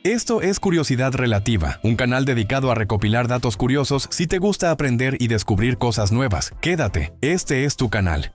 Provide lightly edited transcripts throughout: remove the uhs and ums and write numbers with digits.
Esto es Curiosidad Relativa, un canal dedicado a recopilar datos curiosos si te gusta aprender y descubrir cosas nuevas. Quédate, este es tu canal.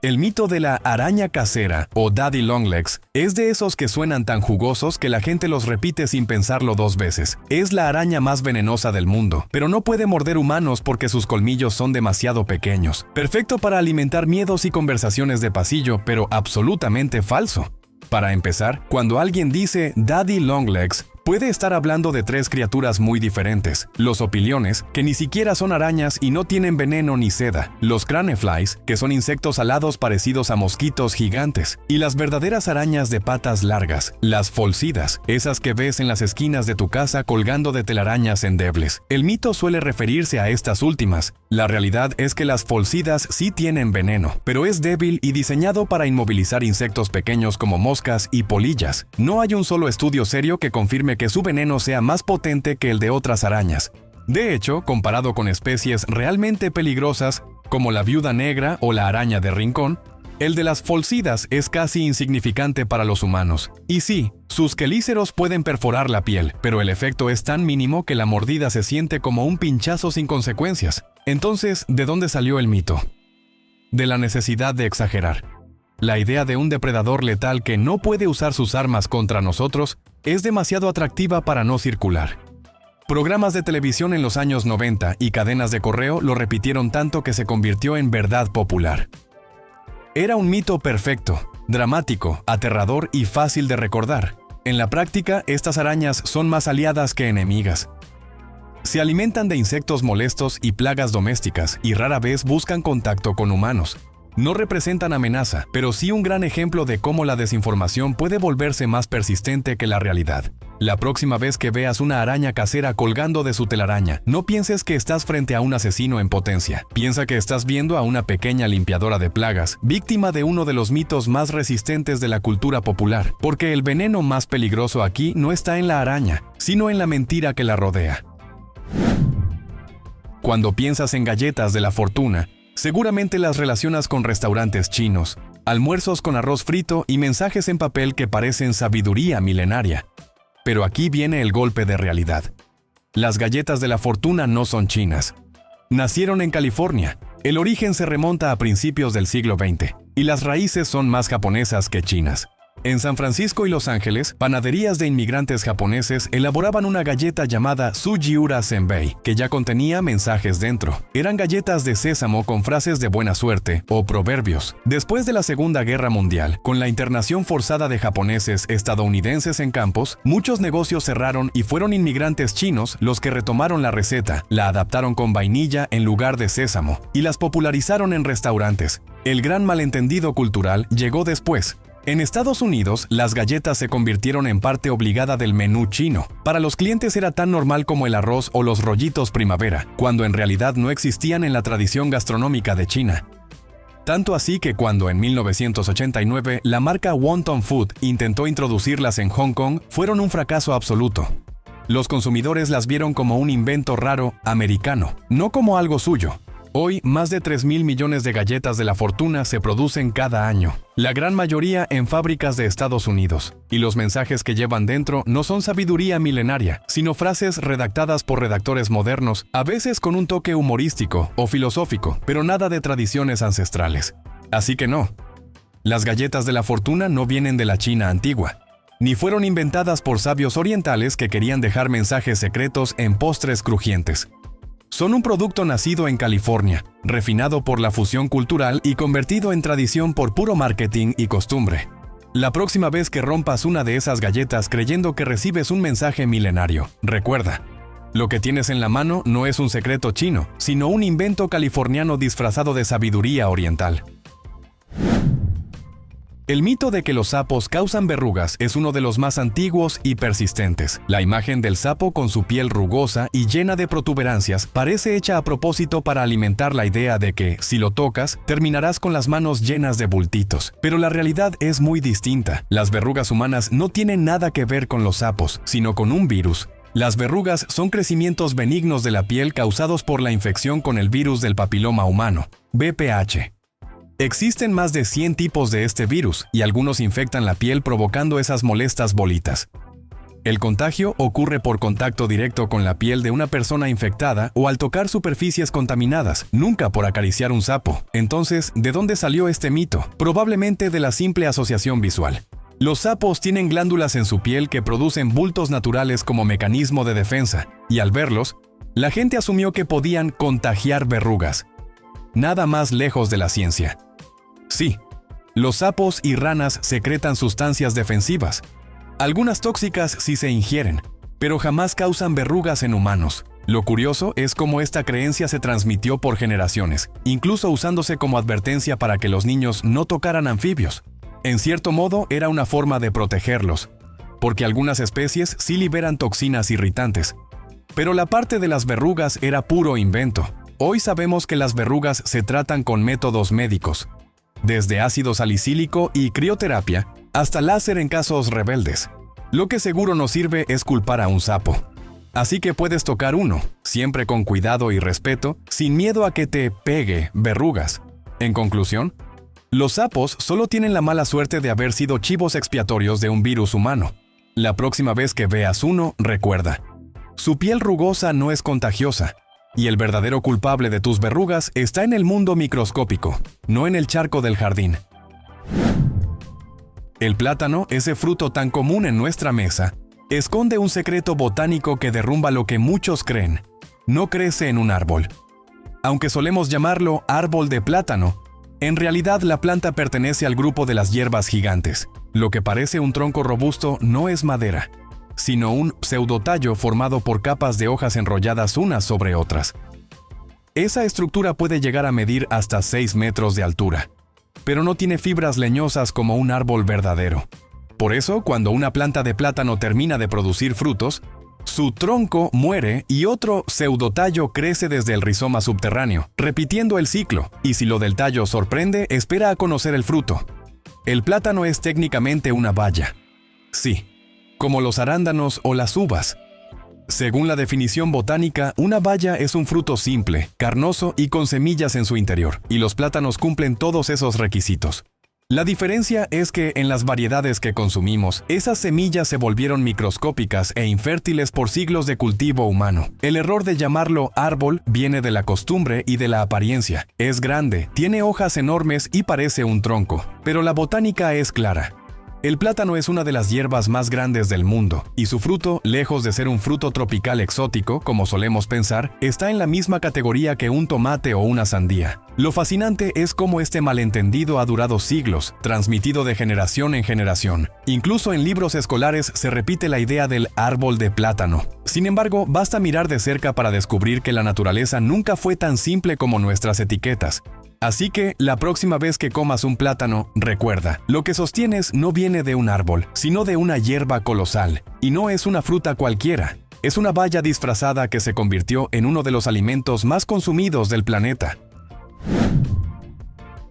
El mito de la araña casera, o Daddy Longlegs, es de esos que suenan tan jugosos que la gente los repite sin pensarlo dos veces. Es la araña más venenosa del mundo, pero no puede morder humanos porque sus colmillos son demasiado pequeños. Perfecto para alimentar miedos y conversaciones de pasillo, pero absolutamente falso. Para empezar, cuando alguien dice Daddy Longlegs, puede estar hablando de tres criaturas muy diferentes. Los opiliones, que ni siquiera son arañas y no tienen veneno ni seda. Los craneflies, que son insectos alados parecidos a mosquitos gigantes. Y las verdaderas arañas de patas largas, las folcidas, esas que ves en las esquinas de tu casa colgando de telarañas endebles. El mito suele referirse a estas últimas. La realidad es que las folcidas sí tienen veneno, pero es débil y diseñado para inmovilizar insectos pequeños como moscas y polillas. No hay un solo estudio serio que confirme que su veneno sea más potente que el de otras arañas. De hecho, comparado con especies realmente peligrosas, como la viuda negra o la araña de rincón, el de las folcidas es casi insignificante para los humanos. Y sí, sus quelíceros pueden perforar la piel, pero el efecto es tan mínimo que la mordida se siente como un pinchazo sin consecuencias. Entonces, ¿de dónde salió el mito? De la necesidad de exagerar. La idea de un depredador letal que no puede usar sus armas contra nosotros es demasiado atractiva para no circular. Programas de televisión en los años 90 y cadenas de correo lo repitieron tanto que se convirtió en verdad popular. Era un mito perfecto, dramático, aterrador y fácil de recordar. En la práctica, estas arañas son más aliadas que enemigas. Se alimentan de insectos molestos y plagas domésticas y rara vez buscan contacto con humanos. No representan amenaza, pero sí un gran ejemplo de cómo la desinformación puede volverse más persistente que la realidad. La próxima vez que veas una araña casera colgando de su telaraña, no pienses que estás frente a un asesino en potencia. Piensa que estás viendo a una pequeña limpiadora de plagas, víctima de uno de los mitos más resistentes de la cultura popular, porque el veneno más peligroso aquí no está en la araña, sino en la mentira que la rodea. Cuando piensas en galletas de la fortuna, seguramente las relacionas con restaurantes chinos, almuerzos con arroz frito y mensajes en papel que parecen sabiduría milenaria. Pero aquí viene el golpe de realidad. Las galletas de la fortuna no son chinas. Nacieron en California. El origen se remonta a principios del siglo XX, y las raíces son más japonesas que chinas. En San Francisco y Los Ángeles, panaderías de inmigrantes japoneses elaboraban una galleta llamada Sujiura Senbei, que ya contenía mensajes dentro. Eran galletas de sésamo con frases de buena suerte o proverbios. Después de la Segunda Guerra Mundial, con la internación forzada de japoneses estadounidenses en campos, muchos negocios cerraron y fueron inmigrantes chinos los que retomaron la receta, la adaptaron con vainilla en lugar de sésamo y las popularizaron en restaurantes. El gran malentendido cultural llegó después. En Estados Unidos, las galletas se convirtieron en parte obligada del menú chino. Para los clientes era tan normal como el arroz o los rollitos primavera, cuando en realidad no existían en la tradición gastronómica de China. Tanto así que cuando en 1989 la marca Wonton Food intentó introducirlas en Hong Kong, fueron un fracaso absoluto. Los consumidores las vieron como un invento raro americano, no como algo suyo. Hoy, más de 3.000 millones de galletas de la fortuna se producen cada año, la gran mayoría en fábricas de Estados Unidos. Y los mensajes que llevan dentro no son sabiduría milenaria, sino frases redactadas por redactores modernos, a veces con un toque humorístico o filosófico, pero nada de tradiciones ancestrales. Así que no. Las galletas de la fortuna no vienen de la China antigua, ni fueron inventadas por sabios orientales que querían dejar mensajes secretos en postres crujientes. Son un producto nacido en California, refinado por la fusión cultural y convertido en tradición por puro marketing y costumbre. La próxima vez que rompas una de esas galletas creyendo que recibes un mensaje milenario, recuerda, lo que tienes en la mano no es un secreto chino, sino un invento californiano disfrazado de sabiduría oriental. El mito de que los sapos causan verrugas es uno de los más antiguos y persistentes. La imagen del sapo con su piel rugosa y llena de protuberancias parece hecha a propósito para alimentar la idea de que, si lo tocas, terminarás con las manos llenas de bultitos. Pero la realidad es muy distinta. Las verrugas humanas no tienen nada que ver con los sapos, sino con un virus. Las verrugas son crecimientos benignos de la piel causados por la infección con el virus del papiloma humano, VPH. Existen más de 100 tipos de este virus y algunos infectan la piel provocando esas molestas bolitas. El contagio ocurre por contacto directo con la piel de una persona infectada o al tocar superficies contaminadas, nunca por acariciar un sapo. Entonces, ¿de dónde salió este mito? Probablemente de la simple asociación visual. Los sapos tienen glándulas en su piel que producen bultos naturales como mecanismo de defensa, y al verlos, la gente asumió que podían contagiar verrugas. Nada más lejos de la ciencia. Sí, los sapos y ranas secretan sustancias defensivas. Algunas tóxicas sí se ingieren, pero jamás causan verrugas en humanos. Lo curioso es cómo esta creencia se transmitió por generaciones, incluso usándose como advertencia para que los niños no tocaran anfibios. En cierto modo, era una forma de protegerlos, porque algunas especies sí liberan toxinas irritantes. Pero la parte de las verrugas era puro invento. Hoy sabemos que las verrugas se tratan con métodos médicos, desde ácido salicílico y crioterapia, hasta láser en casos rebeldes. Lo que seguro no sirve es culpar a un sapo. Así que puedes tocar uno, siempre con cuidado y respeto, sin miedo a que te pegue verrugas. En conclusión, los sapos solo tienen la mala suerte de haber sido chivos expiatorios de un virus humano. La próxima vez que veas uno, recuerda, su piel rugosa no es contagiosa, y el verdadero culpable de tus verrugas está en el mundo microscópico, no en el charco del jardín. El plátano, ese fruto tan común en nuestra mesa, esconde un secreto botánico que derrumba lo que muchos creen. No crece en un árbol. Aunque solemos llamarlo árbol de plátano, en realidad la planta pertenece al grupo de las hierbas gigantes. Lo que parece un tronco robusto no es madera, sino un pseudotallo formado por capas de hojas enrolladas unas sobre otras. Esa estructura puede llegar a medir hasta 6 metros de altura, pero no tiene fibras leñosas como un árbol verdadero. Por eso, cuando una planta de plátano termina de producir frutos, su tronco muere y otro pseudotallo crece desde el rizoma subterráneo, repitiendo el ciclo, y si lo del tallo sorprende, espera a conocer el fruto. El plátano es técnicamente una baya. Sí, como los arándanos o las uvas. Según la definición botánica, una baya es un fruto simple, carnoso y con semillas en su interior, y los plátanos cumplen todos esos requisitos. La diferencia es que en las variedades que consumimos, esas semillas se volvieron microscópicas e infértiles por siglos de cultivo humano. El error de llamarlo árbol viene de la costumbre y de la apariencia. Es grande, tiene hojas enormes y parece un tronco, pero la botánica es clara. El plátano es una de las hierbas más grandes del mundo, y su fruto, lejos de ser un fruto tropical exótico, como solemos pensar, está en la misma categoría que un tomate o una sandía. Lo fascinante es cómo este malentendido ha durado siglos, transmitido de generación en generación. Incluso en libros escolares se repite la idea del árbol de plátano. Sin embargo, basta mirar de cerca para descubrir que la naturaleza nunca fue tan simple como nuestras etiquetas. Así que, la próxima vez que comas un plátano, recuerda, lo que sostienes no viene de un árbol, sino de una hierba colosal. Y no es una fruta cualquiera, es una baya disfrazada que se convirtió en uno de los alimentos más consumidos del planeta.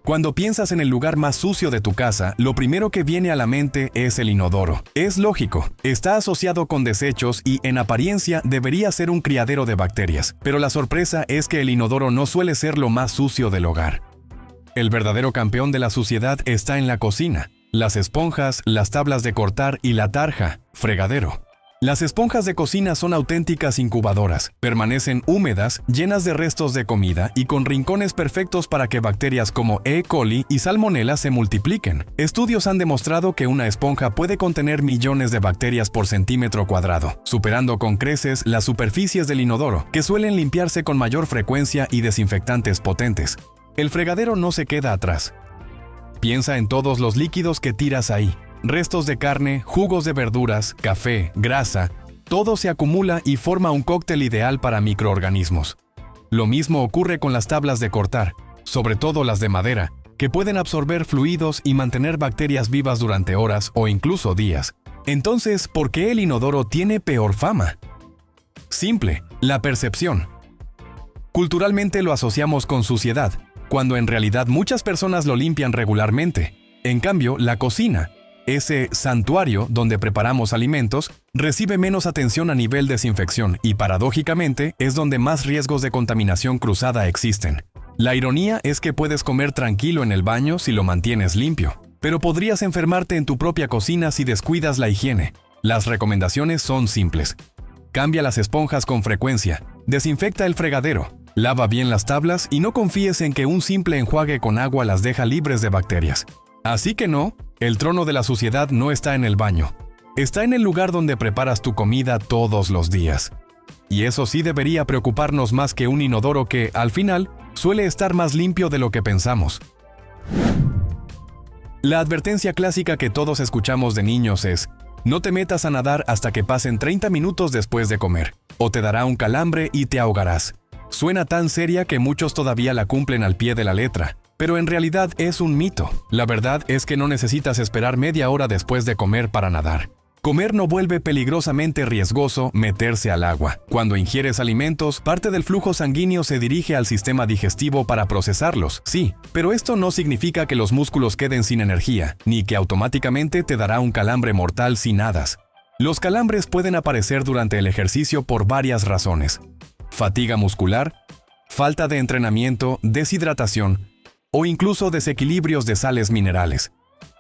Cuando piensas en el lugar más sucio de tu casa, lo primero que viene a la mente es el inodoro. Es lógico, está asociado con desechos y, en apariencia, debería ser un criadero de bacterias. Pero la sorpresa es que el inodoro no suele ser lo más sucio del hogar. El verdadero campeón de la suciedad está en la cocina. Las esponjas, las tablas de cortar y la tarja, fregadero. Las esponjas de cocina son auténticas incubadoras, permanecen húmedas, llenas de restos de comida y con rincones perfectos para que bacterias como E. coli y Salmonella se multipliquen. Estudios han demostrado que una esponja puede contener millones de bacterias por centímetro cuadrado, superando con creces las superficies del inodoro, que suelen limpiarse con mayor frecuencia y desinfectantes potentes. El fregadero no se queda atrás. Piensa en todos los líquidos que tiras ahí. Restos de carne, jugos de verduras, café, grasa, todo se acumula y forma un cóctel ideal para microorganismos. Lo mismo ocurre con las tablas de cortar, sobre todo las de madera, que pueden absorber fluidos y mantener bacterias vivas durante horas o incluso días. Entonces, ¿por qué el inodoro tiene peor fama? Simple, la percepción. Culturalmente lo asociamos con suciedad, cuando en realidad muchas personas lo limpian regularmente. En cambio, la cocina, ese santuario donde preparamos alimentos, recibe menos atención a nivel desinfección y, paradójicamente, es donde más riesgos de contaminación cruzada existen. La ironía es que puedes comer tranquilo en el baño si lo mantienes limpio, pero podrías enfermarte en tu propia cocina si descuidas la higiene. Las recomendaciones son simples. Cambia las esponjas con frecuencia, desinfecta el fregadero, lava bien las tablas y no confíes en que un simple enjuague con agua las deja libres de bacterias. Así que no, el trono de la suciedad no está en el baño. Está en el lugar donde preparas tu comida todos los días. Y eso sí debería preocuparnos más que un inodoro que, al final, suele estar más limpio de lo que pensamos. La advertencia clásica que todos escuchamos de niños es: no te metas a nadar hasta que pasen 30 minutos después de comer, o te dará un calambre y te ahogarás. Suena tan seria que muchos todavía la cumplen al pie de la letra, pero en realidad es un mito. La verdad es que no necesitas esperar media hora después de comer para nadar. Comer no vuelve peligrosamente riesgoso meterse al agua. Cuando ingieres alimentos, parte del flujo sanguíneo se dirige al sistema digestivo para procesarlos, sí, pero esto no significa que los músculos queden sin energía, ni que automáticamente te dará un calambre mortal si nadas. Los calambres pueden aparecer durante el ejercicio por varias razones: fatiga muscular, falta de entrenamiento, deshidratación o incluso desequilibrios de sales minerales.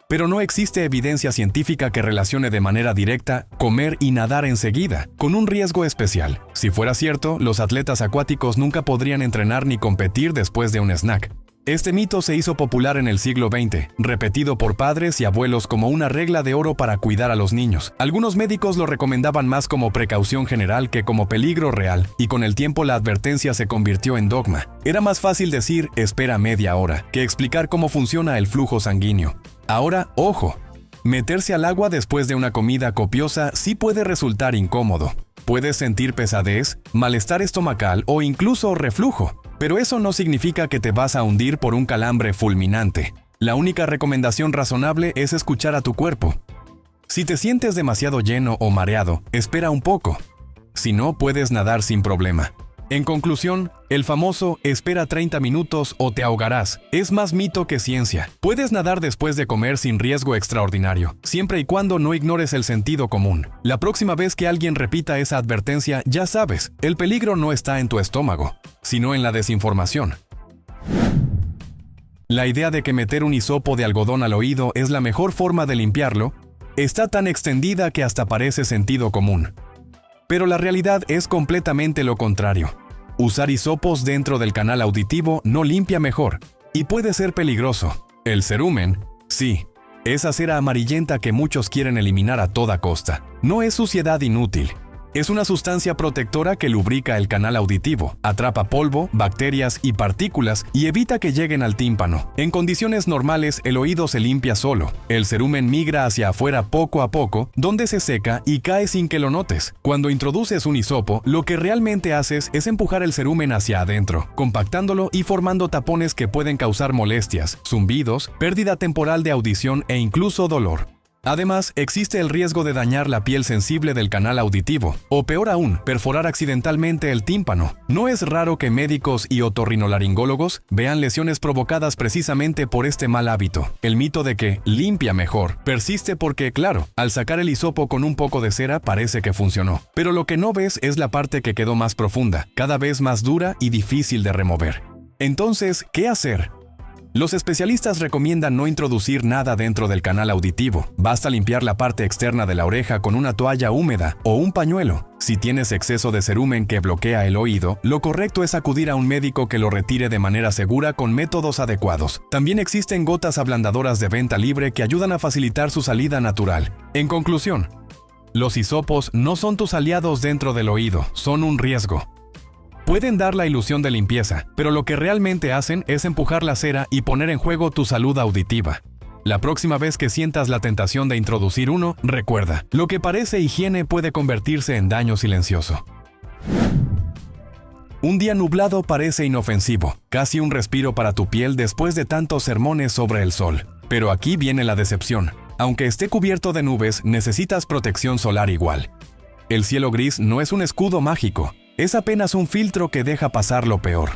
Pero no existe evidencia científica que relacione de manera directa comer y nadar enseguida con un riesgo especial. Si fuera cierto, los atletas acuáticos nunca podrían entrenar ni competir después de un snack. Este mito se hizo popular en el siglo XX, repetido por padres y abuelos como una regla de oro para cuidar a los niños. Algunos médicos lo recomendaban más como precaución general que como peligro real, y con el tiempo la advertencia se convirtió en dogma. Era más fácil decir "espera media hora" que explicar cómo funciona el flujo sanguíneo. Ahora, ojo, meterse al agua después de una comida copiosa sí puede resultar incómodo. Puedes sentir pesadez, malestar estomacal o incluso reflujo, pero eso no significa que te vas a hundir por un calambre fulminante. La única recomendación razonable es escuchar a tu cuerpo. Si te sientes demasiado lleno o mareado, espera un poco. Si no, puedes nadar sin problema. En conclusión, el famoso "espera 30 minutos o te ahogarás" es más mito que ciencia. Puedes nadar después de comer sin riesgo extraordinario, siempre y cuando no ignores el sentido común. La próxima vez que alguien repita esa advertencia, ya sabes, el peligro no está en tu estómago, sino en la desinformación. La idea de que meter un hisopo de algodón al oído es la mejor forma de limpiarlo está tan extendida que hasta parece sentido común. Pero la realidad es completamente lo contrario. Usar hisopos dentro del canal auditivo no limpia mejor, y puede ser peligroso. El cerumen, sí, esa cera amarillenta que muchos quieren eliminar a toda costa, no es suciedad inútil. Es una sustancia protectora que lubrica el canal auditivo, atrapa polvo, bacterias y partículas y evita que lleguen al tímpano. En condiciones normales, el oído se limpia solo. El cerumen migra hacia afuera poco a poco, donde se seca y cae sin que lo notes. Cuando introduces un hisopo, lo que realmente haces es empujar el cerumen hacia adentro, compactándolo y formando tapones que pueden causar molestias, zumbidos, pérdida temporal de audición e incluso dolor. Además, existe el riesgo de dañar la piel sensible del canal auditivo, o peor aún, perforar accidentalmente el tímpano. No es raro que médicos y otorrinolaringólogos vean lesiones provocadas precisamente por este mal hábito. El mito de que limpia mejor persiste porque, claro, al sacar el hisopo con un poco de cera parece que funcionó. Pero lo que no ves es la parte que quedó más profunda, cada vez más dura y difícil de remover. Entonces, ¿qué hacer? Los especialistas recomiendan no introducir nada dentro del canal auditivo. Basta limpiar la parte externa de la oreja con una toalla húmeda o un pañuelo. Si tienes exceso de cerumen que bloquea el oído, lo correcto es acudir a un médico que lo retire de manera segura con métodos adecuados. También existen gotas ablandadoras de venta libre que ayudan a facilitar su salida natural. En conclusión, los hisopos no son tus aliados dentro del oído, son un riesgo. Pueden dar la ilusión de limpieza, pero lo que realmente hacen es empujar la cera y poner en juego tu salud auditiva. La próxima vez que sientas la tentación de introducir uno, recuerda, lo que parece higiene puede convertirse en daño silencioso. Un día nublado parece inofensivo, casi un respiro para tu piel después de tantos sermones sobre el sol. Pero aquí viene la decepción. Aunque esté cubierto de nubes, necesitas protección solar igual. El cielo gris no es un escudo mágico. Es apenas un filtro que deja pasar lo peor.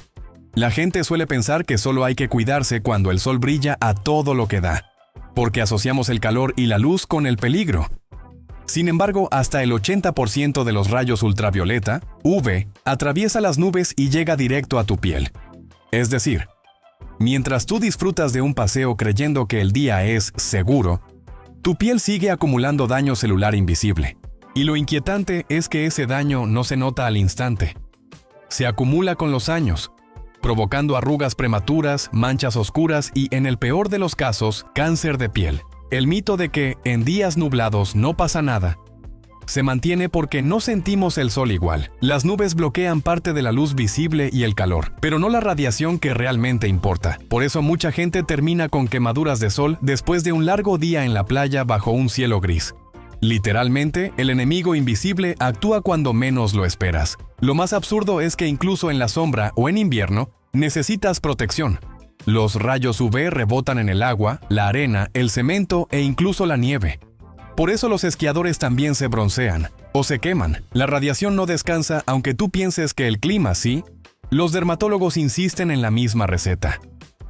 La gente suele pensar que solo hay que cuidarse cuando el sol brilla a todo lo que da, porque asociamos el calor y la luz con el peligro. Sin embargo, hasta el 80% de los rayos ultravioleta, UV, atraviesa las nubes y llega directo a tu piel. Es decir, Mientras tú disfrutas de un paseo creyendo que el día es seguro, tu piel sigue acumulando daño celular invisible. Y lo inquietante es que ese daño no se nota al instante. Se acumula con los años, provocando arrugas prematuras, manchas oscuras y, en el peor de los casos, cáncer de piel. El mito de que en días nublados no pasa nada se mantiene porque no sentimos el sol igual. Las nubes bloquean parte de la luz visible y el calor, pero no la radiación que realmente importa. Por eso mucha gente termina con quemaduras de sol después de un largo día en la playa bajo un cielo gris. Literalmente, el enemigo invisible actúa cuando menos lo esperas. Lo más absurdo es que incluso en la sombra o en invierno, necesitas protección. Los rayos UV rebotan en el agua, la arena, el cemento e incluso la nieve. Por eso los esquiadores también se broncean o se queman. La radiación no descansa aunque tú pienses que el clima sí. Los dermatólogos insisten en la misma receta.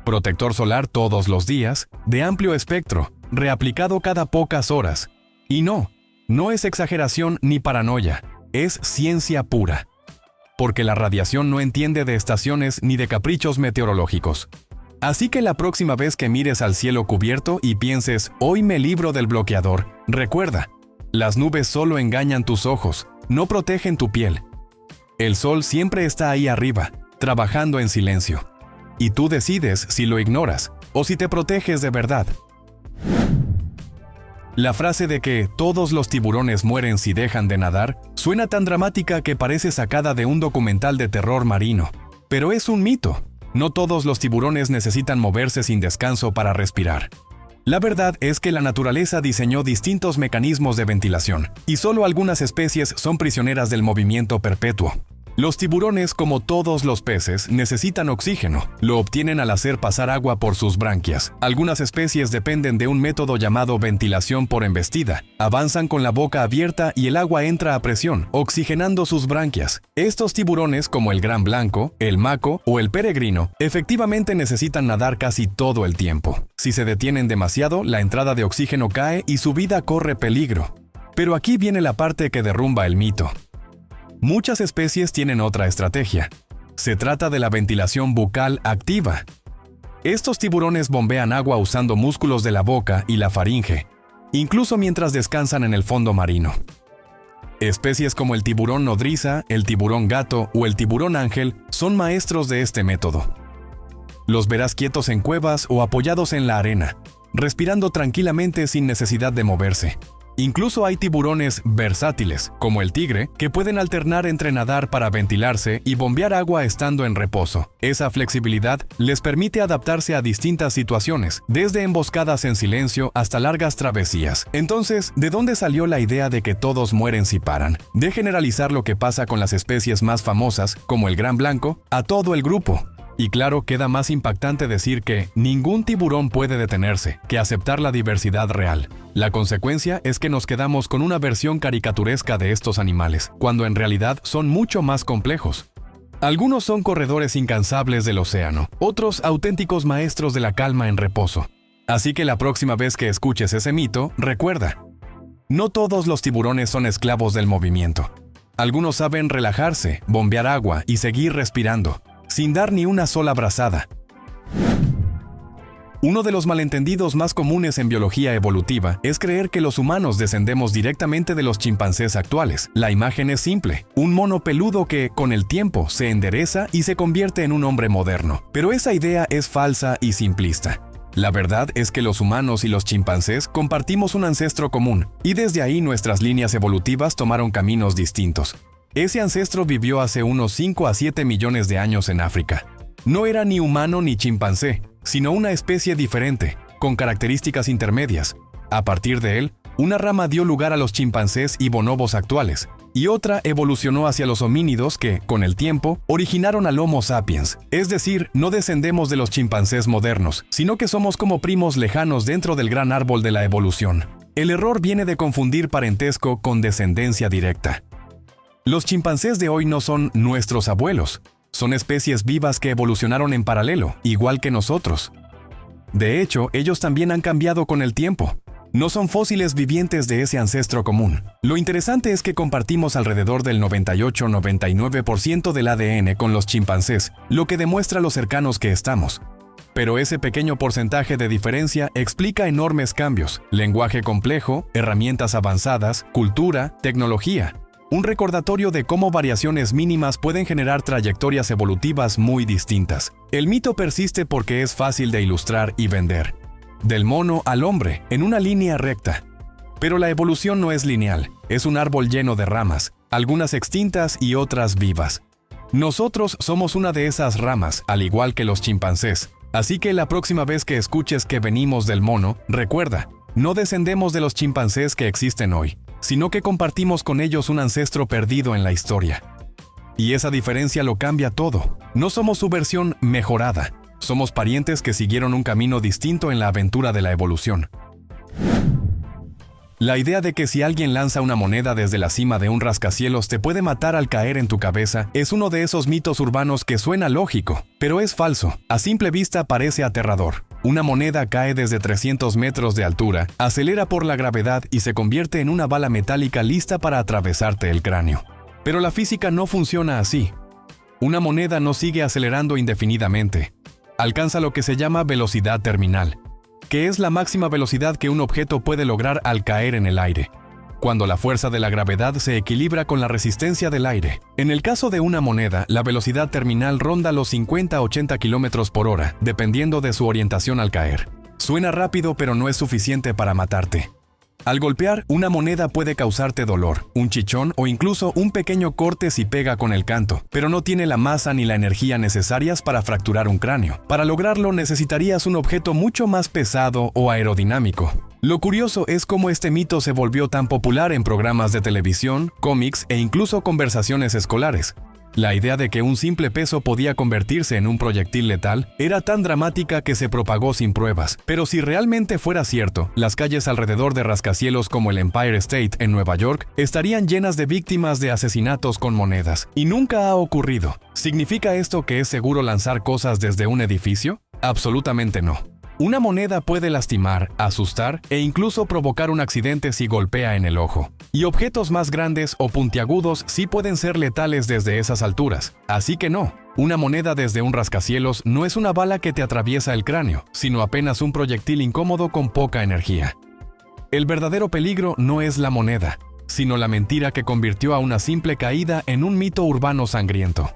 Protector solar todos los días, de amplio espectro, reaplicado cada pocas horas. Y no es exageración ni paranoia, es ciencia pura. Porque la radiación no entiende de estaciones ni de caprichos meteorológicos. Así que la próxima vez que mires al cielo cubierto y pienses, hoy me libro del bloqueador, recuerda, las nubes solo engañan tus ojos, no protegen tu piel. El sol siempre está ahí arriba, trabajando en silencio. Y tú decides si lo ignoras o si te proteges de verdad. La frase de que todos los tiburones mueren si dejan de nadar suena tan dramática que parece sacada de un documental de terror marino. Pero es un mito. No todos los tiburones necesitan moverse sin descanso para respirar. La verdad es que la naturaleza diseñó distintos mecanismos de ventilación, y solo algunas especies son prisioneras del movimiento perpetuo. Los tiburones, como todos los peces, necesitan oxígeno. Lo obtienen al hacer pasar agua por sus branquias. Algunas especies dependen de un método llamado ventilación por embestida. Avanzan con la boca abierta y el agua entra a presión, oxigenando sus branquias. Estos tiburones, como el gran blanco, el maco o el peregrino, efectivamente necesitan nadar casi todo el tiempo. Si se detienen demasiado, la entrada de oxígeno cae y su vida corre peligro. Pero aquí viene la parte que derrumba el mito. Muchas especies tienen otra estrategia. Se trata de la ventilación bucal activa. Estos tiburones bombean agua usando músculos de la boca y la faringe, incluso mientras descansan en el fondo marino. Especies como el tiburón nodriza, el tiburón gato o el tiburón ángel son maestros de este método. Los verás quietos en cuevas o apoyados en la arena, respirando tranquilamente sin necesidad de moverse. Incluso hay tiburones versátiles, como el tigre, que pueden alternar entre nadar para ventilarse y bombear agua estando en reposo. Esa flexibilidad les permite adaptarse a distintas situaciones, desde emboscadas en silencio hasta largas travesías. Entonces, ¿de dónde salió la idea de que todos mueren si paran? De generalizar lo que pasa con las especies más famosas, como el gran blanco, a todo el grupo. Y claro, queda más impactante decir que ningún tiburón puede detenerse que aceptar la diversidad real. La consecuencia es que nos quedamos con una versión caricaturesca de estos animales, cuando en realidad son mucho más complejos. Algunos son corredores incansables del océano, otros auténticos maestros de la calma en reposo. Así que la próxima vez que escuches ese mito, recuerda, no todos los tiburones son esclavos del movimiento. Algunos saben relajarse, bombear agua y seguir respirando, sin dar ni una sola brazada. Uno de los malentendidos más comunes en biología evolutiva es creer que los humanos descendemos directamente de los chimpancés actuales. La imagen es simple, un mono peludo que, con el tiempo, se endereza y se convierte en un hombre moderno. Pero esa idea es falsa y simplista. La verdad es que los humanos y los chimpancés compartimos un ancestro común, y desde ahí nuestras líneas evolutivas tomaron caminos distintos. Ese ancestro vivió hace unos 5 a 7 millones de años en África. No era ni humano ni chimpancé, sino una especie diferente, con características intermedias. A partir de él, una rama dio lugar a los chimpancés y bonobos actuales, y otra evolucionó hacia los homínidos que, con el tiempo, originaron al Homo sapiens. Es decir, no descendemos de los chimpancés modernos, sino que somos como primos lejanos dentro del gran árbol de la evolución. El error viene de confundir parentesco con descendencia directa. Los chimpancés de hoy no son nuestros abuelos, son especies vivas que evolucionaron en paralelo, igual que nosotros. De hecho, ellos también han cambiado con el tiempo. No son fósiles vivientes de ese ancestro común. Lo interesante es que compartimos alrededor del 98-99% del ADN con los chimpancés, lo que demuestra lo cercanos que estamos. Pero ese pequeño porcentaje de diferencia explica enormes cambios: lenguaje complejo, herramientas avanzadas, cultura, tecnología. Un recordatorio de cómo variaciones mínimas pueden generar trayectorias evolutivas muy distintas. El mito persiste porque es fácil de ilustrar y vender. Del mono al hombre, en una línea recta. Pero la evolución no es lineal, es un árbol lleno de ramas, algunas extintas y otras vivas. Nosotros somos una de esas ramas, al igual que los chimpancés. Así que la próxima vez que escuches que venimos del mono, recuerda, no descendemos de los chimpancés que existen hoy, sino que compartimos con ellos un ancestro perdido en la historia. Y esa diferencia lo cambia todo. No somos su versión mejorada, somos parientes que siguieron un camino distinto en la aventura de la evolución. La idea de que si alguien lanza una moneda desde la cima de un rascacielos te puede matar al caer en tu cabeza es uno de esos mitos urbanos que suena lógico, pero es falso. A simple vista parece aterrador. Una moneda cae desde 300 metros de altura, acelera por la gravedad y se convierte en una bala metálica lista para atravesarte el cráneo. Pero la física no funciona así. Una moneda no sigue acelerando indefinidamente. Alcanza lo que se llama velocidad terminal, que es la máxima velocidad que un objeto puede lograr al caer en el aire, cuando la fuerza de la gravedad se equilibra con la resistencia del aire. En el caso de una moneda, la velocidad terminal ronda los 50 a 80 km por hora, dependiendo de su orientación al caer. Suena rápido, pero no es suficiente para matarte. Al golpear, una moneda puede causarte dolor, un chichón o incluso un pequeño corte si pega con el canto, pero no tiene la masa ni la energía necesarias para fracturar un cráneo. Para lograrlo necesitarías un objeto mucho más pesado o aerodinámico. Lo curioso es cómo este mito se volvió tan popular en programas de televisión, cómics e incluso conversaciones escolares. La idea de que un simple peso podía convertirse en un proyectil letal era tan dramática que se propagó sin pruebas. Pero si realmente fuera cierto, las calles alrededor de rascacielos como el Empire State en Nueva York estarían llenas de víctimas de asesinatos con monedas. Y nunca ha ocurrido. ¿Significa esto que es seguro lanzar cosas desde un edificio? Absolutamente no. Una moneda puede lastimar, asustar e incluso provocar un accidente si golpea en el ojo. Y objetos más grandes o puntiagudos sí pueden ser letales desde esas alturas. Así que no, una moneda desde un rascacielos no es una bala que te atraviesa el cráneo, sino apenas un proyectil incómodo con poca energía. El verdadero peligro no es la moneda, sino la mentira que convirtió a una simple caída en un mito urbano sangriento.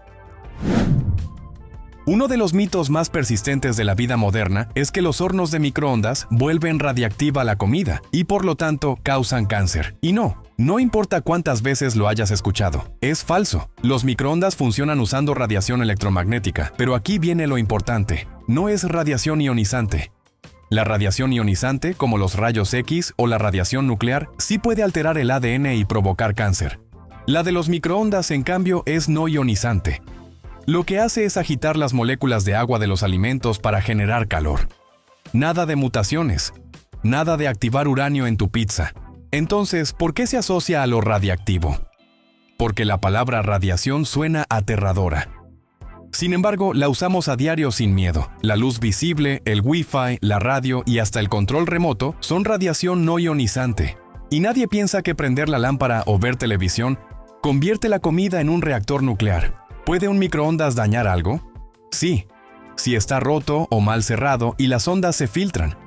Uno de los mitos más persistentes de la vida moderna es que los hornos de microondas vuelven radiactiva la comida y por lo tanto causan cáncer. Y no importa cuántas veces lo hayas escuchado, es falso. Los microondas funcionan usando radiación electromagnética, pero aquí viene lo importante, no es radiación ionizante. La radiación ionizante, como los rayos X o la radiación nuclear, sí puede alterar el ADN y provocar cáncer. La de los microondas, en cambio, es no ionizante. Lo que hace es agitar las moléculas de agua de los alimentos para generar calor. Nada de mutaciones, nada de activar uranio en tu pizza. Entonces, ¿por qué se asocia a lo radiactivo? Porque la palabra radiación suena aterradora. Sin embargo, la usamos a diario sin miedo. La luz visible, el Wi-Fi, la radio y hasta el control remoto son radiación no ionizante. Y nadie piensa que prender la lámpara o ver televisión convierte la comida en un reactor nuclear. ¿Puede un microondas dañar algo? Sí, si está roto o mal cerrado y las ondas se filtran.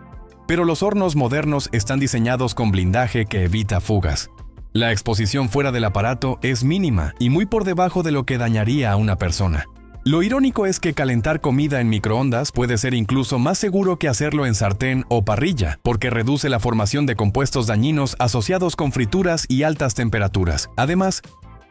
Pero los hornos modernos están diseñados con blindaje que evita fugas. La exposición fuera del aparato es mínima y muy por debajo de lo que dañaría a una persona. Lo irónico es que calentar comida en microondas puede ser incluso más seguro que hacerlo en sartén o parrilla, porque reduce la formación de compuestos dañinos asociados con frituras y altas temperaturas. Además,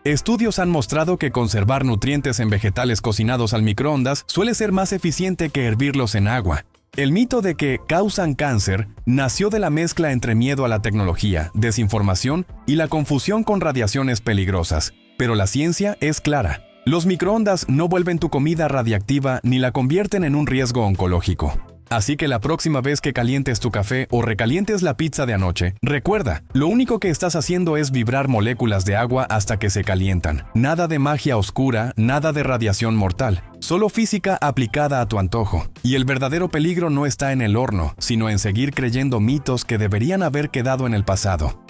estudios han mostrado que conservar nutrientes en vegetales cocinados al microondas suele ser más eficiente que hervirlos en agua. El mito de que causan cáncer nació de la mezcla entre miedo a la tecnología, desinformación y la confusión con radiaciones peligrosas. Pero la ciencia es clara. Los microondas no vuelven tu comida radiactiva ni la convierten en un riesgo oncológico. Así que la próxima vez que calientes tu café o recalientes la pizza de anoche, recuerda, lo único que estás haciendo es vibrar moléculas de agua hasta que se calientan. Nada de magia oscura, nada de radiación mortal, solo física aplicada a tu antojo. Y el verdadero peligro no está en el horno, sino en seguir creyendo mitos que deberían haber quedado en el pasado.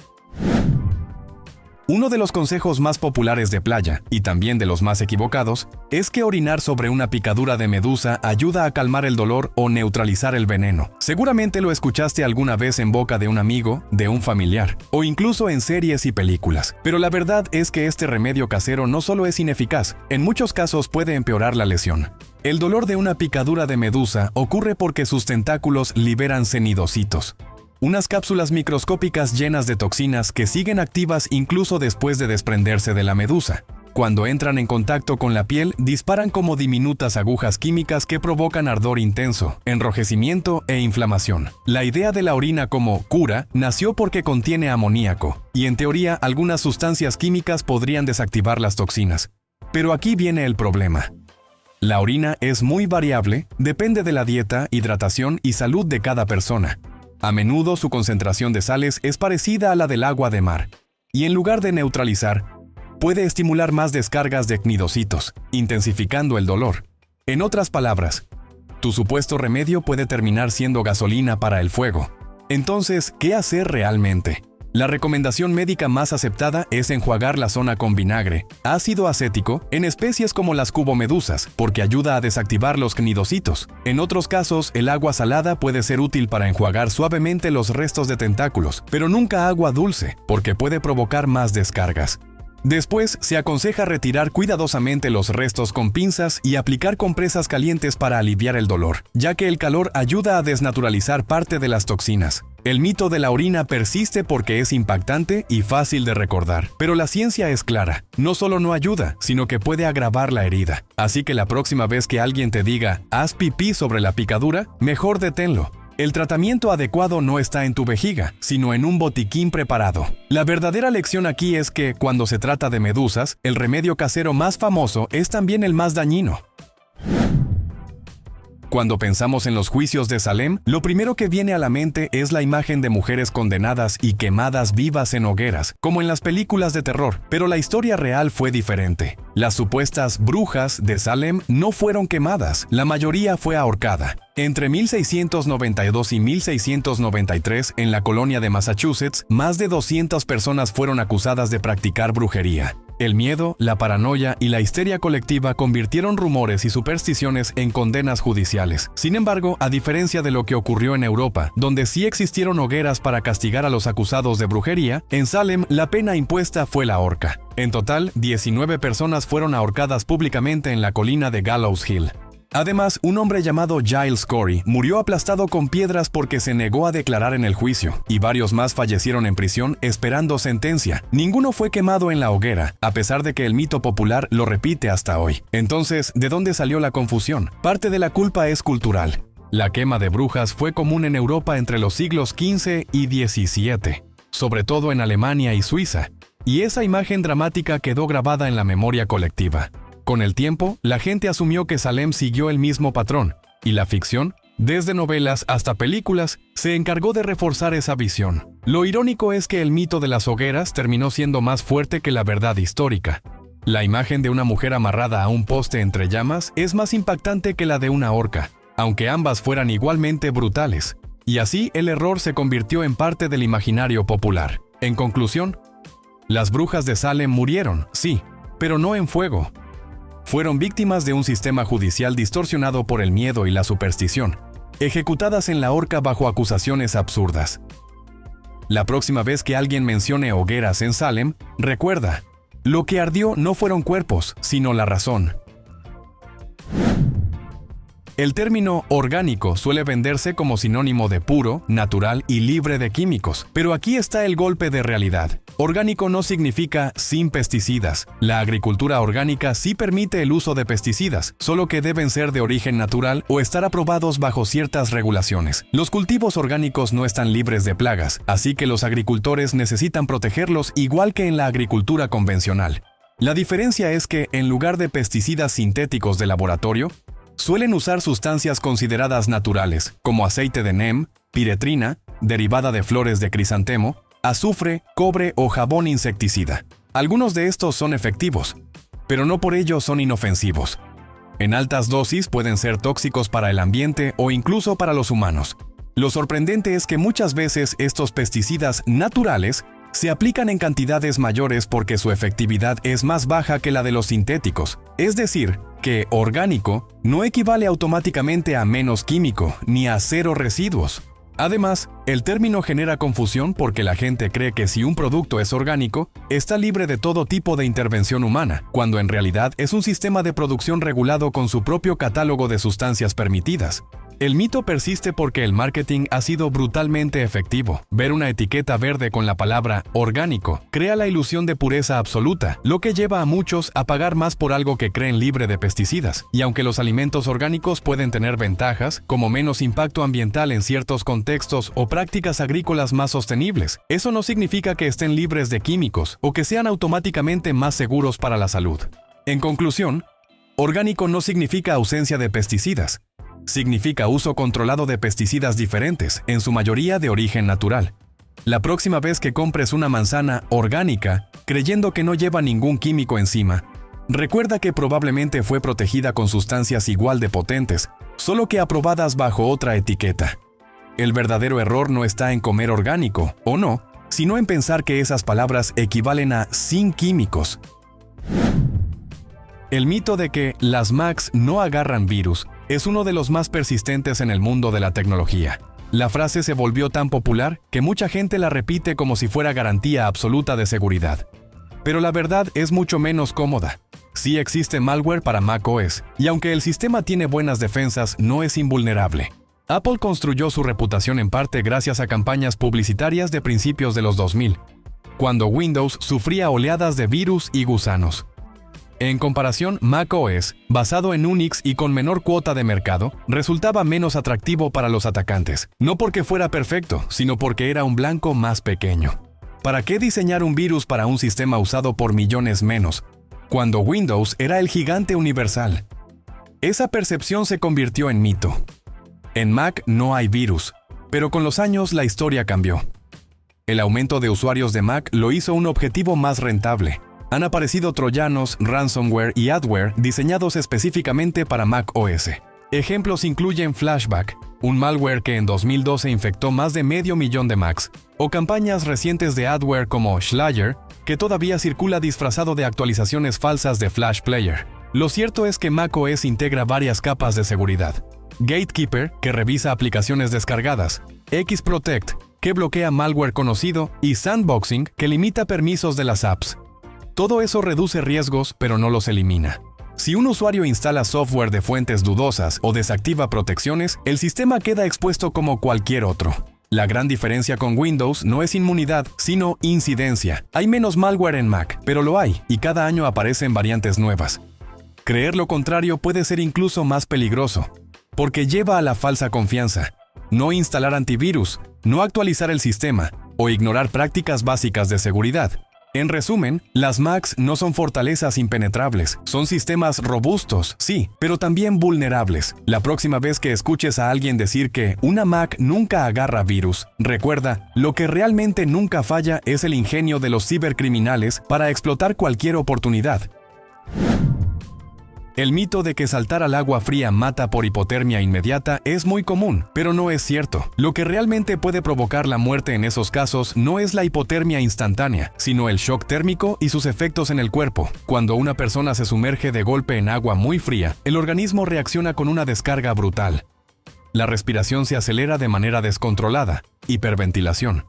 Uno de los consejos más populares de playa, y también de los más equivocados, es que orinar sobre una picadura de medusa ayuda a calmar el dolor o neutralizar el veneno. Seguramente lo escuchaste alguna vez en boca de un amigo, de un familiar, o incluso en series y películas. Pero la verdad es que este remedio casero no solo es ineficaz, en muchos casos puede empeorar la lesión. El dolor de una picadura de medusa ocurre porque sus tentáculos liberan cenidocitos, unas cápsulas microscópicas llenas de toxinas que siguen activas incluso después de desprenderse de la medusa. Cuando entran en contacto con la piel, disparan como diminutas agujas químicas que provocan ardor intenso, enrojecimiento e inflamación. La idea de la orina como cura nació porque contiene amoníaco, y en teoría algunas sustancias químicas podrían desactivar las toxinas. Pero aquí viene el problema. La orina es muy variable, depende de la dieta, hidratación y salud de cada persona. A menudo su concentración de sales es parecida a la del agua de mar, y en lugar de neutralizar, puede estimular más descargas de cnidocitos, intensificando el dolor. En otras palabras, tu supuesto remedio puede terminar siendo gasolina para el fuego. Entonces, ¿qué hacer realmente? La recomendación médica más aceptada es enjuagar la zona con vinagre, ácido acético, en especies como las cubomedusas, porque ayuda a desactivar los cnidocitos. En otros casos, el agua salada puede ser útil para enjuagar suavemente los restos de tentáculos, pero nunca agua dulce, porque puede provocar más descargas. Después, se aconseja retirar cuidadosamente los restos con pinzas y aplicar compresas calientes para aliviar el dolor, ya que el calor ayuda a desnaturalizar parte de las toxinas. El mito de la orina persiste porque es impactante y fácil de recordar, pero la ciencia es clara. No solo no ayuda, sino que puede agravar la herida. Así que la próxima vez que alguien te diga, haz pipí sobre la picadura, mejor deténlo. El tratamiento adecuado no está en tu vejiga, sino en un botiquín preparado. La verdadera lección aquí es que, cuando se trata de medusas, el remedio casero más famoso es también el más dañino. Cuando pensamos en los juicios de Salem, lo primero que viene a la mente es la imagen de mujeres condenadas y quemadas vivas en hogueras, como en las películas de terror, pero la historia real fue diferente. Las supuestas brujas de Salem no fueron quemadas, la mayoría fue ahorcada. Entre 1692 y 1693, en la colonia de Massachusetts, más de 200 personas fueron acusadas de practicar brujería. El miedo, la paranoia y la histeria colectiva convirtieron rumores y supersticiones en condenas judiciales. Sin embargo, a diferencia de lo que ocurrió en Europa, donde sí existieron hogueras para castigar a los acusados de brujería, en Salem la pena impuesta fue la horca. En total, 19 personas fueron ahorcadas públicamente en la colina de Gallows Hill. Además, un hombre llamado Giles Corey murió aplastado con piedras porque se negó a declarar en el juicio, y varios más fallecieron en prisión esperando sentencia. Ninguno fue quemado en la hoguera, a pesar de que el mito popular lo repite hasta hoy. Entonces, ¿de dónde salió la confusión? Parte de la culpa es cultural. La quema de brujas fue común en Europa entre los siglos XV y XVII, sobre todo en Alemania y Suiza, y esa imagen dramática quedó grabada en la memoria colectiva. Con el tiempo, la gente asumió que Salem siguió el mismo patrón, y la ficción, desde novelas hasta películas, se encargó de reforzar esa visión. Lo irónico es que el mito de las hogueras terminó siendo más fuerte que la verdad histórica. La imagen de una mujer amarrada a un poste entre llamas es más impactante que la de una horca, aunque ambas fueran igualmente brutales. Y así el error se convirtió en parte del imaginario popular. En conclusión, las brujas de Salem murieron, sí, pero no en fuego. Fueron víctimas de un sistema judicial distorsionado por el miedo y la superstición, ejecutadas en la horca bajo acusaciones absurdas. La próxima vez que alguien mencione hogueras en Salem, recuerda, lo que ardió no fueron cuerpos, sino la razón. El término orgánico suele venderse como sinónimo de puro, natural y libre de químicos, pero aquí está el golpe de realidad. Orgánico no significa sin pesticidas. La agricultura orgánica sí permite el uso de pesticidas, solo que deben ser de origen natural o estar aprobados bajo ciertas regulaciones. Los cultivos orgánicos no están libres de plagas, así que los agricultores necesitan protegerlos igual que en la agricultura convencional. La diferencia es que, en lugar de pesticidas sintéticos de laboratorio, suelen usar sustancias consideradas naturales, como aceite de neem, piretrina, derivada de flores de crisantemo, azufre, cobre o jabón insecticida. Algunos de estos son efectivos, pero no por ello son inofensivos. En altas dosis pueden ser tóxicos para el ambiente o incluso para los humanos. Lo sorprendente es que muchas veces estos pesticidas naturales Se aplican en cantidades mayores porque su efectividad es más baja que la de los sintéticos. Es decir, que orgánico no equivale automáticamente a menos químico ni a cero residuos. Además, el término genera confusión porque la gente cree que si un producto es orgánico, está libre de todo tipo de intervención humana, cuando en realidad es un sistema de producción regulado con su propio catálogo de sustancias permitidas. El mito persiste porque el marketing ha sido brutalmente efectivo. Ver una etiqueta verde con la palabra orgánico crea la ilusión de pureza absoluta, lo que lleva a muchos a pagar más por algo que creen libre de pesticidas. Y aunque los alimentos orgánicos pueden tener ventajas, como menos impacto ambiental en ciertos contextos o prácticas agrícolas más sostenibles, eso no significa que estén libres de químicos o que sean automáticamente más seguros para la salud. En conclusión, orgánico no significa ausencia de pesticidas. Significa uso controlado de pesticidas diferentes, en su mayoría de origen natural. La próxima vez que compres una manzana orgánica, creyendo que no lleva ningún químico encima, recuerda que probablemente fue protegida con sustancias igual de potentes, solo que aprobadas bajo otra etiqueta. El verdadero error no está en comer orgánico, o no, sino en pensar que esas palabras equivalen a sin químicos. El mito de que las Macs no agarran virus es uno de los más persistentes en el mundo de la tecnología. La frase se volvió tan popular que mucha gente la repite como si fuera garantía absoluta de seguridad. Pero la verdad es mucho menos cómoda. Sí existe malware para macOS, y aunque el sistema tiene buenas defensas, no es invulnerable. Apple construyó su reputación en parte gracias a campañas publicitarias de principios de los 2000, cuando Windows sufría oleadas de virus y gusanos. En comparación, macOS, basado en Unix y con menor cuota de mercado, resultaba menos atractivo para los atacantes. No porque fuera perfecto, sino porque era un blanco más pequeño. ¿Para qué diseñar un virus para un sistema usado por millones menos, cuando Windows era el gigante universal? Esa percepción se convirtió en mito. En Mac no hay virus, pero con los años la historia cambió. El aumento de usuarios de Mac lo hizo un objetivo más rentable. Han aparecido troyanos, ransomware y adware diseñados específicamente para Mac OS. Ejemplos incluyen Flashback, un malware que en 2012 infectó más de 500,000 de Macs, o campañas recientes de adware como Slayer, que todavía circula disfrazado de actualizaciones falsas de Flash Player. Lo cierto es que Mac OS integra varias capas de seguridad. Gatekeeper, que revisa aplicaciones descargadas, Xprotect, que bloquea malware conocido, y Sandboxing, que limita permisos de las apps. Todo eso reduce riesgos, pero no los elimina. Si un usuario instala software de fuentes dudosas o desactiva protecciones, el sistema queda expuesto como cualquier otro. La gran diferencia con Windows no es inmunidad, sino incidencia. Hay menos malware en Mac, pero lo hay, y cada año aparecen variantes nuevas. Creer lo contrario puede ser incluso más peligroso, porque lleva a la falsa confianza. No instalar antivirus, no actualizar el sistema, o ignorar prácticas básicas de seguridad. En resumen, las Macs no son fortalezas impenetrables, son sistemas robustos, sí, pero también vulnerables. La próxima vez que escuches a alguien decir que una Mac nunca agarra virus, recuerda, lo que realmente nunca falla es el ingenio de los cibercriminales para explotar cualquier oportunidad. El mito de que saltar al agua fría mata por hipotermia inmediata es muy común, pero no es cierto. Lo que realmente puede provocar la muerte en esos casos no es la hipotermia instantánea, sino el shock térmico y sus efectos en el cuerpo. Cuando una persona se sumerge de golpe en agua muy fría, el organismo reacciona con una descarga brutal. La respiración se acelera de manera descontrolada, hiperventilación.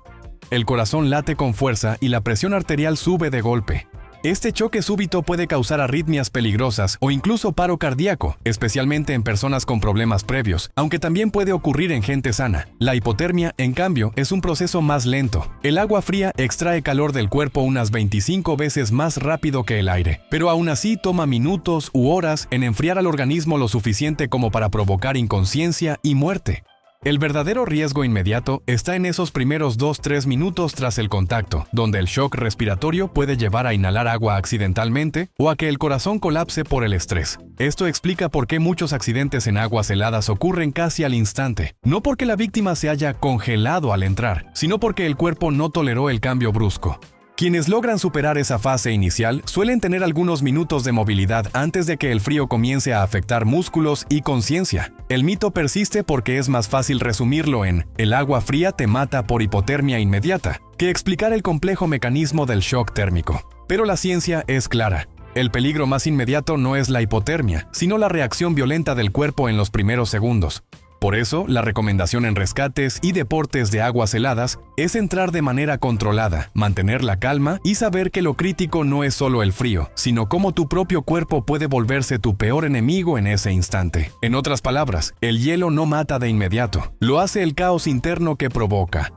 El corazón late con fuerza y la presión arterial sube de golpe. Este choque súbito puede causar arritmias peligrosas o incluso paro cardíaco, especialmente en personas con problemas previos, aunque también puede ocurrir en gente sana. La hipotermia, en cambio, es un proceso más lento. El agua fría extrae calor del cuerpo unas 25 veces más rápido que el aire, pero aún así toma minutos u horas en enfriar al organismo lo suficiente como para provocar inconsciencia y muerte. El verdadero riesgo inmediato está en esos primeros 2-3 minutos tras el contacto, donde el shock respiratorio puede llevar a inhalar agua accidentalmente o a que el corazón colapse por el estrés. Esto explica por qué muchos accidentes en aguas heladas ocurren casi al instante, no porque la víctima se haya congelado al entrar, sino porque el cuerpo no toleró el cambio brusco. Quienes logran superar esa fase inicial suelen tener algunos minutos de movilidad antes de que el frío comience a afectar músculos y conciencia. El mito persiste porque es más fácil resumirlo en "el agua fría te mata por hipotermia inmediata" que explicar el complejo mecanismo del shock térmico. Pero la ciencia es clara. El peligro más inmediato no es la hipotermia, sino la reacción violenta del cuerpo en los primeros segundos. Por eso, la recomendación en rescates y deportes de aguas heladas es entrar de manera controlada, mantener la calma y saber que lo crítico no es solo el frío, sino cómo tu propio cuerpo puede volverse tu peor enemigo en ese instante. En otras palabras, el hielo no mata de inmediato, lo hace el caos interno que provoca.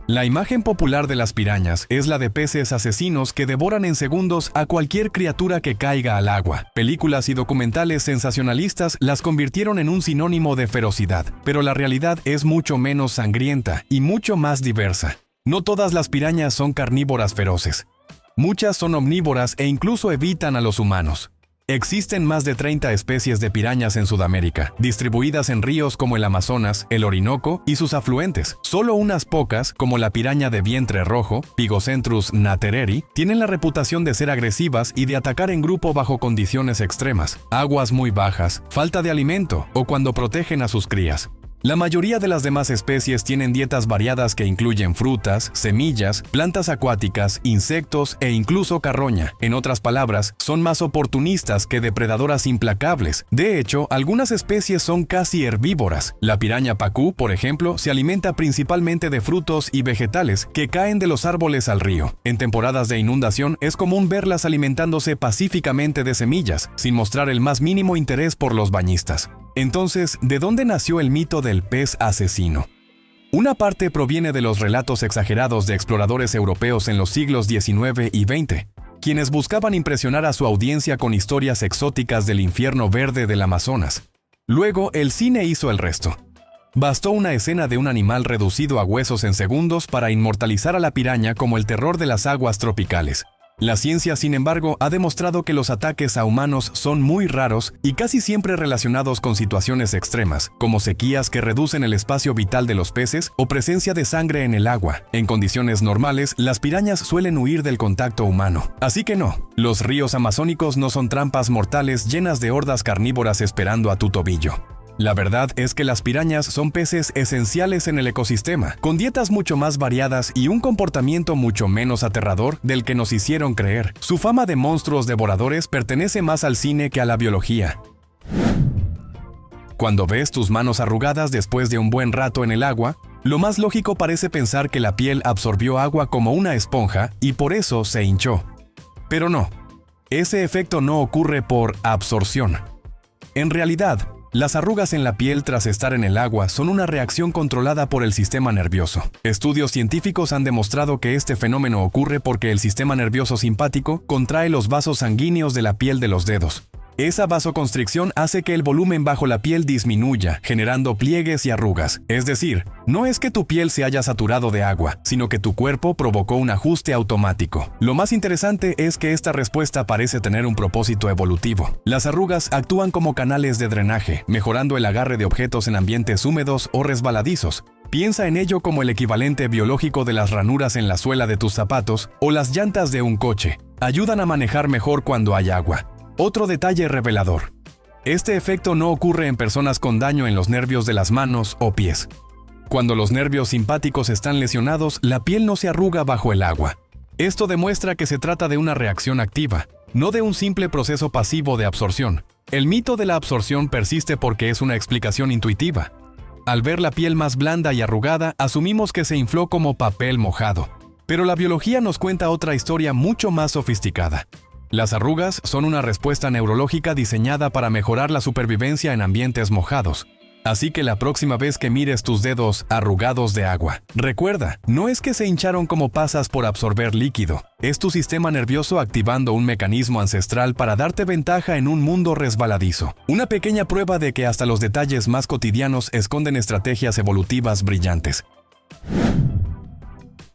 La imagen popular de las pirañas es la de peces asesinos que devoran en segundos a cualquier criatura que caiga al agua. Películas y documentales sensacionalistas las convirtieron en un sinónimo de ferocidad, pero la realidad es mucho menos sangrienta y mucho más diversa. No todas las pirañas son carnívoras feroces. Muchas son omnívoras e incluso evitan a los humanos. Existen más de 30 especies de pirañas en Sudamérica, distribuidas en ríos como el Amazonas, el Orinoco y sus afluentes. Solo unas pocas, como la piraña de vientre rojo, Pygocentrus natereri, tienen la reputación de ser agresivas y de atacar en grupo bajo condiciones extremas, aguas muy bajas, falta de alimento o cuando protegen a sus crías. La mayoría de las demás especies tienen dietas variadas que incluyen frutas, semillas, plantas acuáticas, insectos e incluso carroña. En otras palabras, son más oportunistas que depredadoras implacables. De hecho, algunas especies son casi herbívoras. La piraña pacú, por ejemplo, se alimenta principalmente de frutos y vegetales que caen de los árboles al río. En temporadas de inundación es común verlas alimentándose pacíficamente de semillas, sin mostrar el más mínimo interés por los bañistas. Entonces, ¿de dónde nació el mito del pez asesino? Una parte proviene de los relatos exagerados de exploradores europeos en los siglos XIX y XX, quienes buscaban impresionar a su audiencia con historias exóticas del infierno verde del Amazonas. Luego, el cine hizo el resto. Bastó una escena de un animal reducido a huesos en segundos para inmortalizar a la piraña como el terror de las aguas tropicales. La ciencia, sin embargo, ha demostrado que los ataques a humanos son muy raros y casi siempre relacionados con situaciones extremas, como sequías que reducen el espacio vital de los peces o presencia de sangre en el agua. En condiciones normales, las pirañas suelen huir del contacto humano. Así que no, los ríos amazónicos no son trampas mortales llenas de hordas carnívoras esperando a tu tobillo. La verdad es que las pirañas son peces esenciales en el ecosistema, con dietas mucho más variadas y un comportamiento mucho menos aterrador del que nos hicieron creer. Su fama de monstruos devoradores pertenece más al cine que a la biología. Cuando ves tus manos arrugadas después de un buen rato en el agua, lo más lógico parece pensar que la piel absorbió agua como una esponja y por eso se hinchó. Pero no, ese efecto no ocurre por absorción. En realidad, las arrugas en la piel tras estar en el agua son una reacción controlada por el sistema nervioso. Estudios científicos han demostrado que este fenómeno ocurre porque el sistema nervioso simpático contrae los vasos sanguíneos de la piel de los dedos. Esa vasoconstricción hace que el volumen bajo la piel disminuya, generando pliegues y arrugas. Es decir, no es que tu piel se haya saturado de agua, sino que tu cuerpo provocó un ajuste automático. Lo más interesante es que esta respuesta parece tener un propósito evolutivo. Las arrugas actúan como canales de drenaje, mejorando el agarre de objetos en ambientes húmedos o resbaladizos. Piensa en ello como el equivalente biológico de las ranuras en la suela de tus zapatos o las llantas de un coche. Ayudan a manejar mejor cuando hay agua. Otro detalle revelador. Este efecto no ocurre en personas con daño en los nervios de las manos o pies. Cuando los nervios simpáticos están lesionados, la piel no se arruga bajo el agua. Esto demuestra que se trata de una reacción activa, no de un simple proceso pasivo de absorción. El mito de la absorción persiste porque es una explicación intuitiva. Al ver la piel más blanda y arrugada, asumimos que se infló como papel mojado. Pero la biología nos cuenta otra historia mucho más sofisticada. Las arrugas son una respuesta neurológica diseñada para mejorar la supervivencia en ambientes mojados. Así que la próxima vez que mires tus dedos arrugados de agua, recuerda, no es que se hincharon como pasas por absorber líquido, es tu sistema nervioso activando un mecanismo ancestral para darte ventaja en un mundo resbaladizo. Una pequeña prueba de que hasta los detalles más cotidianos esconden estrategias evolutivas brillantes.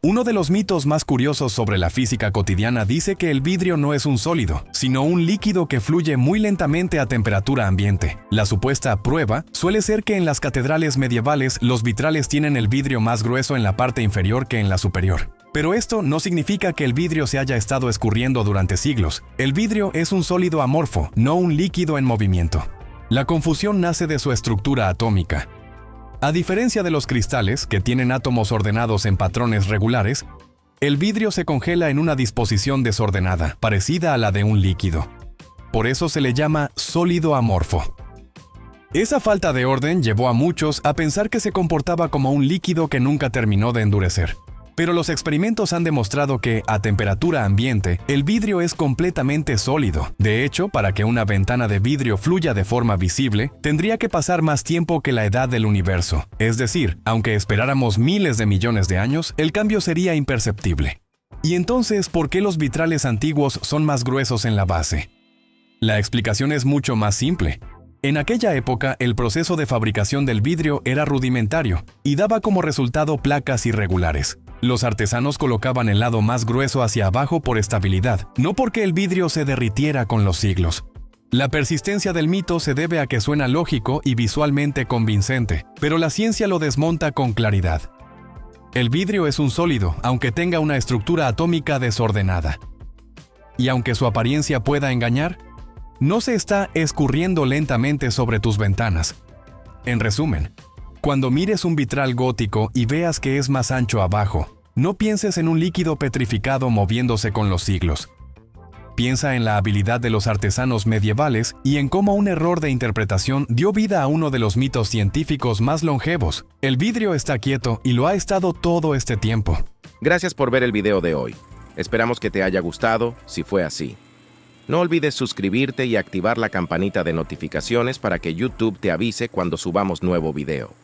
Uno de los mitos más curiosos sobre la física cotidiana dice que el vidrio no es un sólido, sino un líquido que fluye muy lentamente a temperatura ambiente. La supuesta prueba suele ser que en las catedrales medievales los vitrales tienen el vidrio más grueso en la parte inferior que en la superior. Pero esto no significa que el vidrio se haya estado escurriendo durante siglos. El vidrio es un sólido amorfo, no un líquido en movimiento. La confusión nace de su estructura atómica. A diferencia de los cristales, que tienen átomos ordenados en patrones regulares, el vidrio se congela en una disposición desordenada, parecida a la de un líquido. Por eso se le llama sólido amorfo. Esa falta de orden llevó a muchos a pensar que se comportaba como un líquido que nunca terminó de endurecer. Pero los experimentos han demostrado que, a temperatura ambiente, el vidrio es completamente sólido. De hecho, para que una ventana de vidrio fluya de forma visible, tendría que pasar más tiempo que la edad del universo. Es decir, aunque esperáramos miles de millones de años, el cambio sería imperceptible. ¿Y entonces por qué los vitrales antiguos son más gruesos en la base? La explicación es mucho más simple. En aquella época, el proceso de fabricación del vidrio era rudimentario y daba como resultado placas irregulares. Los artesanos colocaban el lado más grueso hacia abajo por estabilidad, no porque el vidrio se derritiera con los siglos. La persistencia del mito se debe a que suena lógico y visualmente convincente, pero la ciencia lo desmonta con claridad. El vidrio es un sólido, aunque tenga una estructura atómica desordenada. Y aunque su apariencia pueda engañar, no se está escurriendo lentamente sobre tus ventanas. En resumen, cuando mires un vitral gótico y veas que es más ancho abajo, no pienses en un líquido petrificado moviéndose con los siglos. Piensa en la habilidad de los artesanos medievales y en cómo un error de interpretación dio vida a uno de los mitos científicos más longevos. El vidrio está quieto y lo ha estado todo este tiempo. Gracias por ver el video de hoy. Esperamos que te haya gustado, si fue así. No olvides suscribirte y activar la campanita de notificaciones para que YouTube te avise cuando subamos nuevo video.